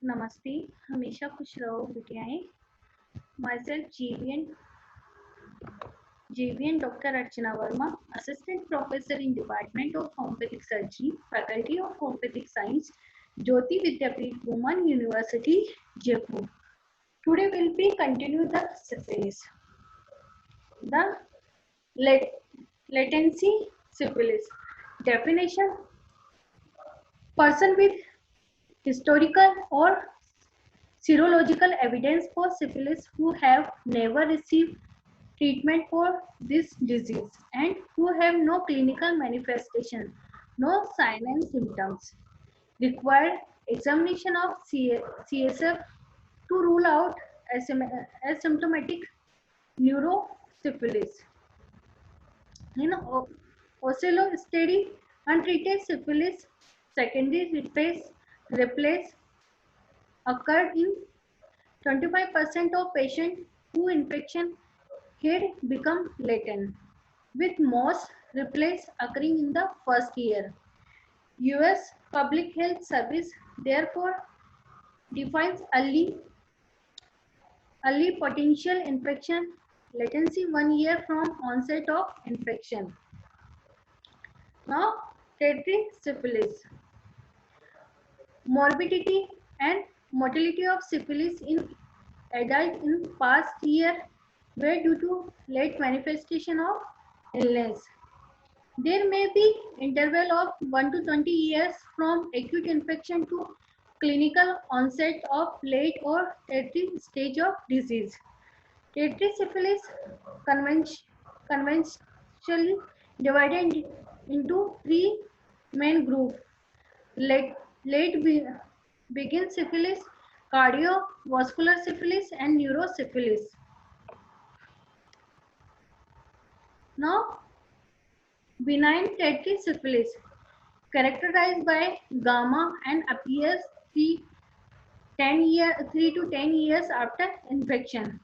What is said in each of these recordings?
नमस्ते, हमेशा खुश रहो बिटियाएं। Myself JVN Dr. Archana Verma, Assistant Professor in Department of Homeopathic Surgery, Faculty of Homeopathic Science, Jyoti Vidyapeeth Women University, Jaipur. Today will be continue the syphilis. The latency syphilis. Definition: person with historical or serological evidence for syphilis who have never received treatment for this disease and who have no clinical manifestation, no sign and symptoms. Require examination of CSF to rule out asymptomatic neurosyphilis. In Ocello study, untreated syphilis secondary replace occurred in 25% of patients who infection had become latent, with most replace occurring in the first year. US Public Health Service therefore defines early potential infection latency 1 year from onset of infection. Now, tertiary syphilis. Morbidity and mortality of syphilis in adult in past year were due to late manifestation of illness. There may be interval of 1 to 20 years from acute infection to clinical onset of late or tertiary stage of disease. Tertiary syphilis conventionally divided into three main groups: late, begin syphilis, cardiovascular syphilis, and neurosyphilis. Now, benign tertiary syphilis, characterized by gamma and appears 3 to 10 years after infection.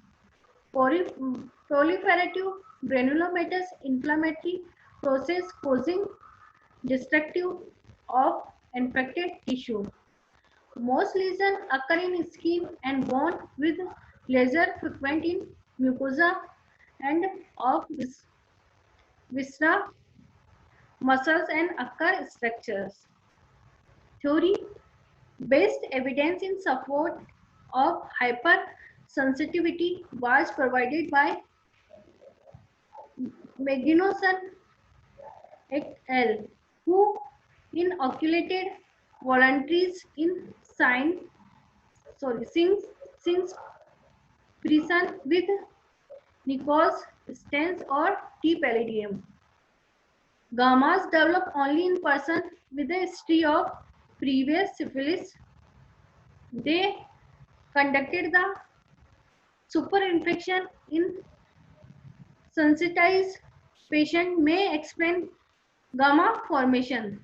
Proliferative granulomatous inflammatory process causing destructive of infected tissue. Most lesions occur in skin and bone with leisure frequent in mucosa and of viscera, muscles and occur structures. Theory: best evidence in support of hypersensitivity was provided by Magnuson et al., who inoculated volunteers in since prison with Nico's stents or T. pallidum. Gammas develop only in person with a history of previous syphilis. They conducted the superinfection in sensitized patient may explain gamma formation.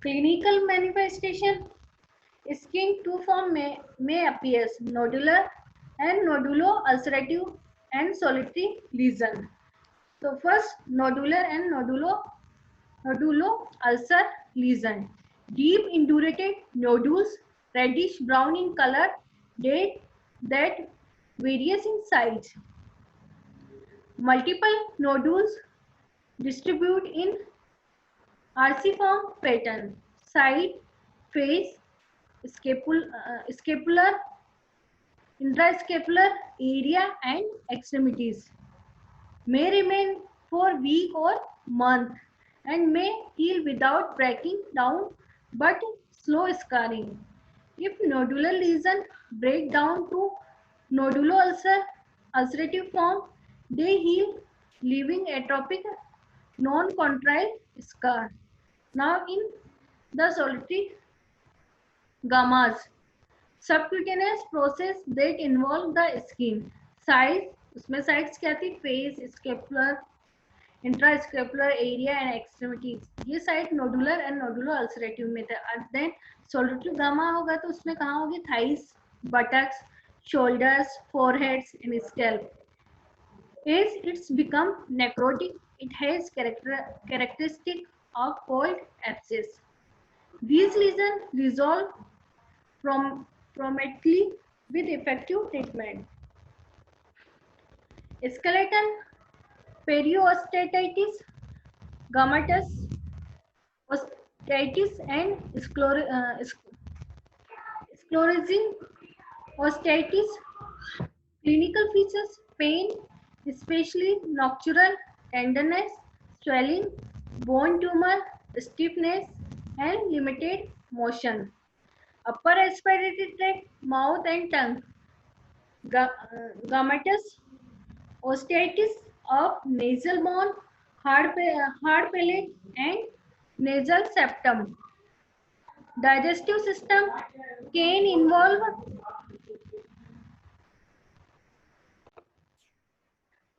Clinical manifestation: skin two form may appear: nodular and nodulo-ulcerative and solitary lesion. So first, nodular and nodulo-ulcer lesion. Deep indurated nodules, reddish brown in color, that varies in size. Multiple nodules distribute in arciform pattern. Side, face, scapular, intrascapular area and extremities. May remain for week or month and may heal without breaking down but slow scarring. If nodular lesion break down to ulcerative form, they heal leaving atrophic non-contractile scar. Now in the solitary gammas, subcutaneous process that involve the skin. Size, उसमें sites क्या थी? Face, scapular, intrascapular area and extremities. ये site nodular and nodulo ulcerative में थे. And then solitary gamma होगा तो उसमें कहाँ होगी? Thighs, buttocks, shoulders, foreheads and scalp. As it's become necrotic, it has characteristic of cold abscess. These lesions resolve promptly with effective treatment. Skeletal periosteitis, gummatous osteitis, and sclerosing osteitis. Clinical features: pain, especially nocturnal, tenderness, swelling, bone tumor, stiffness, and limited motion. Upper respiratory tract, mouth and tongue. Gummatous osteitis of nasal bone, hard palate, and nasal septum. Digestive system can involve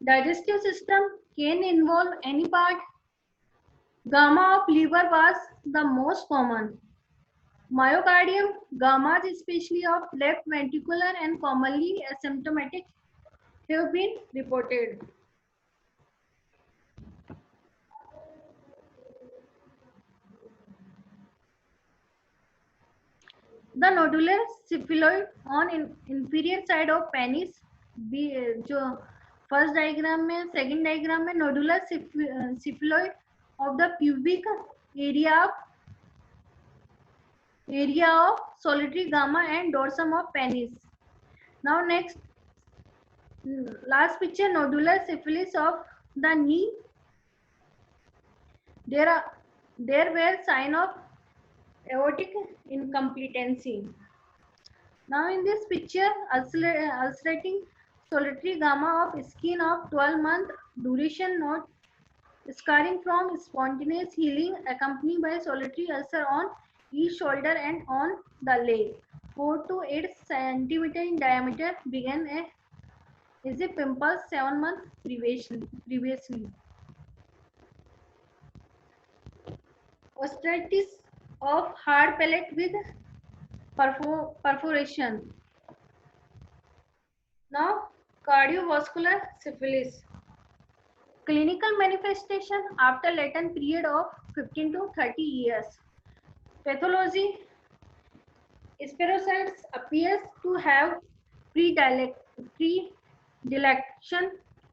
digestive system can involve any part. Gamma of liver was the most common. Myocardium, gammas especially of left ventricular and commonly asymptomatic have been reported. The nodular syphiloid on inferior side of penis जो first diagram में second diagram में nodular syphiloid of the pubic area of solitary gamma and dorsum of penis. Now next, last picture, nodular syphilis of the knee. There were sign of aortic incompetency. Now in this picture, ulcerating solitary gamma of skin of 12-month duration, not scarring from spontaneous healing, accompanied by solitary ulcer on each shoulder and on the leg. 4 to 8 centimeter in diameter, began as a pimple 7 months previously. Osteitis of hard palate with perforation. Now, cardiovascular syphilis. Clinical manifestation after latent period of 15 to 30 years. Pathology: spirochetes appears to have predilection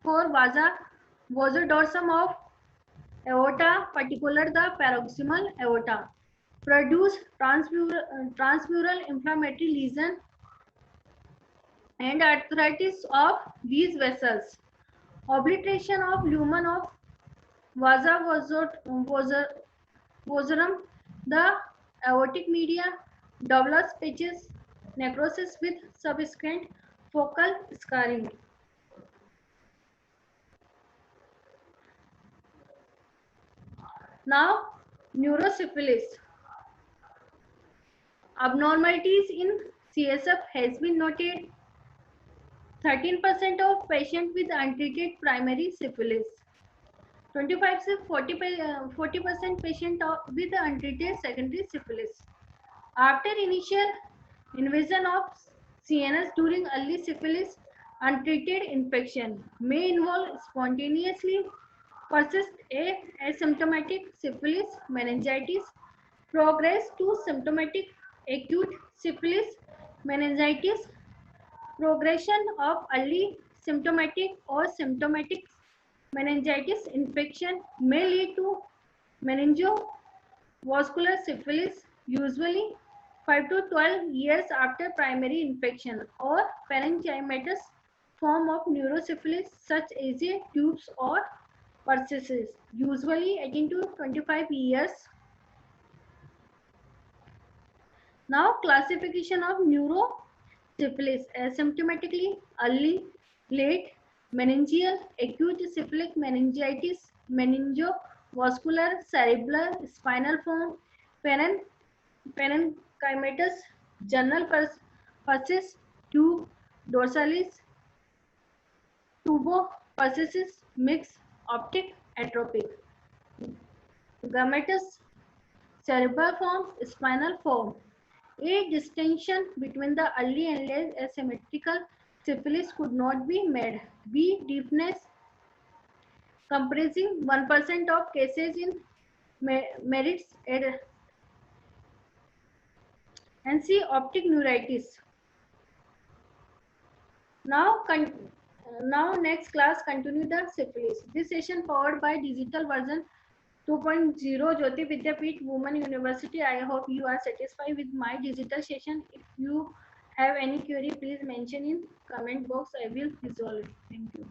for vasodorsum of aorta, particularly the paroxysmal aorta. Produce transmural inflammatory lesion and arthritis of these vessels. Obliteration of lumen of vasa vasorum, the aortic media, Douglas patches, necrosis with subsequent focal scarring. Now, neurosyphilis. Abnormalities in CSF has been noted. 13% of patients with untreated primary syphilis. 25 to 40% patient with untreated secondary syphilis. After initial invasion of CNS during early syphilis, untreated infection may involve spontaneously persist asymptomatic syphilis meningitis, progress to symptomatic acute syphilis meningitis, progression of early symptomatic or symptomatic meningitis infection may lead to meningovascular syphilis, usually 5 to 12 years after primary infection, or parenchymatous form of neurosyphilis such as a tubes or pertussis, usually 18 to 25 years. Now, classification of neurosyphilis: asymptomatically, early, late, meningeal, acute syphilic meningitis, meningovascular, cerebral, spinal form, parenchymatous, general pertussis, tube, dorsalis, tubopertussis, mixed, optic, atrophic. Gummatous, cerebral form, spinal form. A distinction between the early and late asymmetrical syphilis could not be made. B. Deafness, comprising 1% of cases in merits and see optic neuritis. Now, now next class continue the syphilis. This session powered by digital version 2.0 Jyoti Vidyapeeth Women University. I hope you are satisfied with my digital session. If you have any query, please mention in comment box. I will resolve it. Thank you.